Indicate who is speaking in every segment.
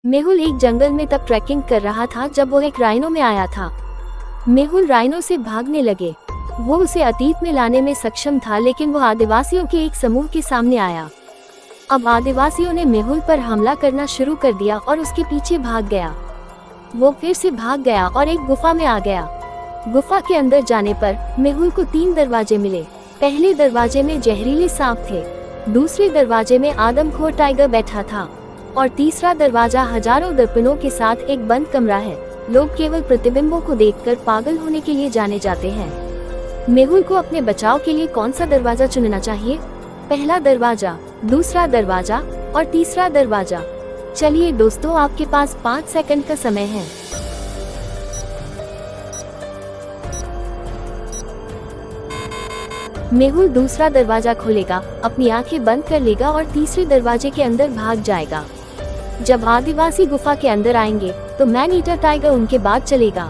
Speaker 1: मेहुल एक जंगल में तब ट्रैकिंग कर रहा था जब वो एक राइनो में आया था। मेहुल राइनो से भागने लगे। वो उसे अतीत में लाने में सक्षम था, लेकिन वो आदिवासियों के एक समूह के सामने आया। अब आदिवासियों ने मेहुल पर हमला करना शुरू कर दिया और उसके पीछे भाग गया। वो फिर से भाग गया और एक गुफा में आ गया। गुफा के अंदर जाने पर मेहुल को 3 दरवाजे मिले। पहले दरवाजे में जहरीले सांप थे, दूसरे दरवाजे में आदमखोर टाइगर बैठा था और तीसरा दरवाजा हजारों दर्पणों के साथ एक बंद कमरा है। लोग केवल प्रतिबिंबों को देखकर पागल होने के लिए जाने जाते हैं। मेहुल को अपने बचाव के लिए कौन सा दरवाजा चुनना चाहिए? पहला दरवाजा, दूसरा दरवाजा और तीसरा दरवाजा। चलिए दोस्तों, आपके पास 5 सेकंड का समय है। मेहुल दूसरा दरवाजा खोलेगा, अपनी आंखें बंद कर लेगा और तीसरे दरवाजे के अंदर भाग जाएगा। जब आदिवासी गुफा के अंदर आएंगे तो मैन ईटर टाइगर उनके बाद चलेगा।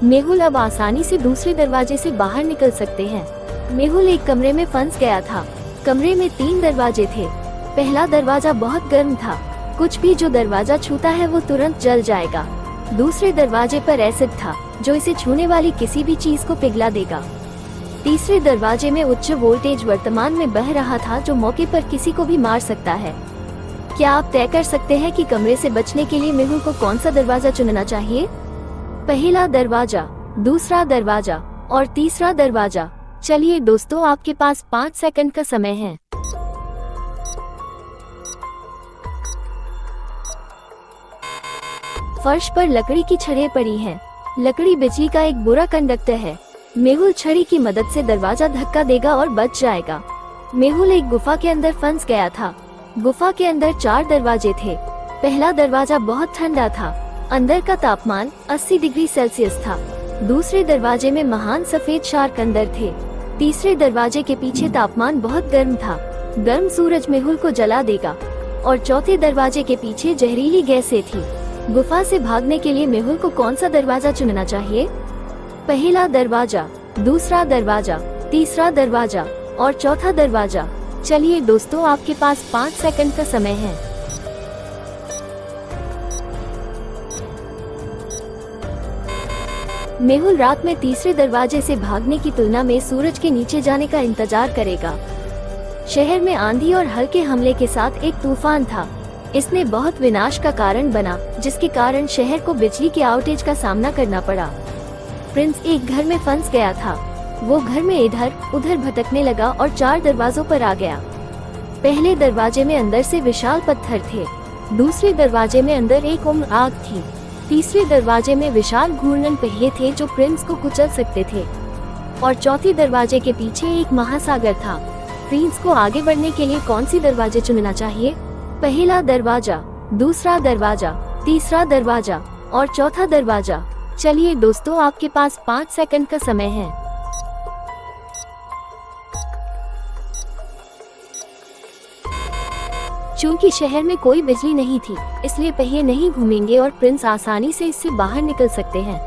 Speaker 1: मेहुल अब आसानी से दूसरे दरवाजे से बाहर निकल सकते हैं। मेहुल एक कमरे में फंस गया था। कमरे में 3 दरवाजे थे। पहला दरवाजा बहुत गर्म था, कुछ भी जो दरवाजा छूता है वो तुरंत जल जाएगा। दूसरे दरवाजे पर एसिड था जो इसे छूने वाली किसी भी चीज को पिघला देगा। तीसरे दरवाजे में उच्च वोल्टेज वर्तमान में बह रहा था जो मौके पर किसी को भी मार सकता है। क्या आप तय कर सकते हैं कि कमरे से बचने के लिए मेहुल को कौन सा दरवाजा चुनना चाहिए? पहला दरवाजा, दूसरा दरवाजा और तीसरा दरवाजा। चलिए दोस्तों, आपके पास 5 सेकंड का समय है। फर्श पर लकड़ी की छड़ें पड़ी हैं। लकड़ी बिजली का एक बुरा कंडक्टर है। मेहुल छड़ी की मदद से दरवाजा धक्का देगा और बच जाएगा। मेहुल एक गुफा के अंदर फंस गया था। गुफा के अंदर 4 दरवाजे थे। पहला दरवाजा बहुत ठंडा था, अंदर का तापमान 80 डिग्री सेल्सियस था। दूसरे दरवाजे में महान सफेद शार्क अंदर थे। तीसरे दरवाजे के पीछे तापमान बहुत गर्म था, गर्म सूरज मेहुल को जला देगा। और चौथे दरवाजे के पीछे जहरीली गैसें थी। गुफा से भागने के लिए मेहुल को कौन सा दरवाजा चुनना चाहिए? पहला दरवाजा, दूसरा दरवाजा, तीसरा दरवाजा और चौथा दरवाजा। चलिए दोस्तों, आपके पास 5 सेकंड का समय है। मेहुल रात में तीसरे दरवाजे से भागने की तुलना में सूरज के नीचे जाने का इंतजार करेगा। शहर में आंधी और हल्के हमले के साथ एक तूफान था। इसने बहुत विनाश का कारण बना, जिसके कारण शहर को बिजली के आउटेज का सामना करना पड़ा। प्रिंस एक घर में फंस गया था। वो घर में इधर उधर भटकने लगा और 4 दरवाजों पर आ गया। पहले दरवाजे में अंदर से विशाल पत्थर थे। दूसरे दरवाजे में अंदर एक उम्र आग थी। तीसरे दरवाजे में विशाल घूर्णन पहिए थे जो प्रिंस को कुचल सकते थे। और चौथे दरवाजे के पीछे एक महासागर था। प्रिंस को आगे बढ़ने के लिए कौन सी दरवाजे चुनना चाहिए? पहला दरवाजा, दूसरा दरवाजा, तीसरा दरवाजा और चौथा दरवाजा। चलिए दोस्तों, आपके पास 5 सेकंड का समय है। चूंकि शहर में कोई बिजली नहीं थी, इसलिए पहिए नहीं घूमेंगे और प्रिंस आसानी से इससे बाहर निकल सकते हैं।